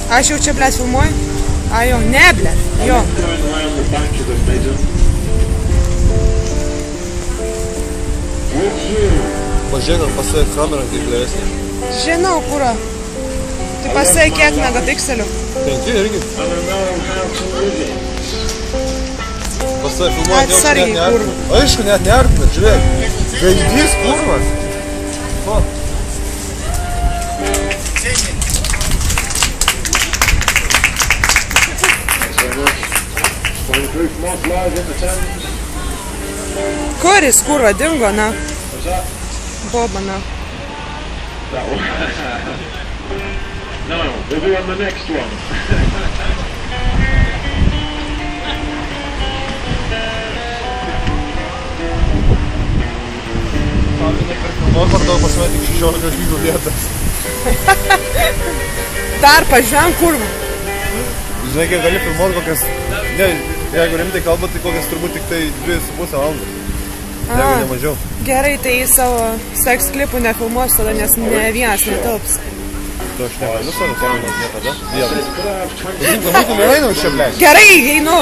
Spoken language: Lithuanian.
Aš jau čia, blėt, filmuoju? A, jo, ne, blėt, jo. Pažiūrėk, gal pasėk kamerą kaip leisnė. Žinau, kuro. Tai pasėk kiek megapikselių. 5 irgi. Pasėk filmuoti jau net neartina. Aišku, net neartina, žiūrėk. Gaidys, kurvas. O. Kuris, kurva, dingo, na? Boba, na. No, we'll be on the next one. Nors tau pasime tik 16 žmygų vietas. Dar pažiūrėm, kurva. Žinai, kaip gali filmuoti kokias... Ne, jeigu rimtai kalba, tai kokias turbūt tik tai 2,5 valandas. Jeigu ne mažiau. Gerai, tai į savo seks klipų nefilmuosiu tada, nes ne vienas netilps. Tu aš negaliu savo filmuoti niekada. Vienas. Žinai, būtų neeinau čia, blėt. Gerai, einu.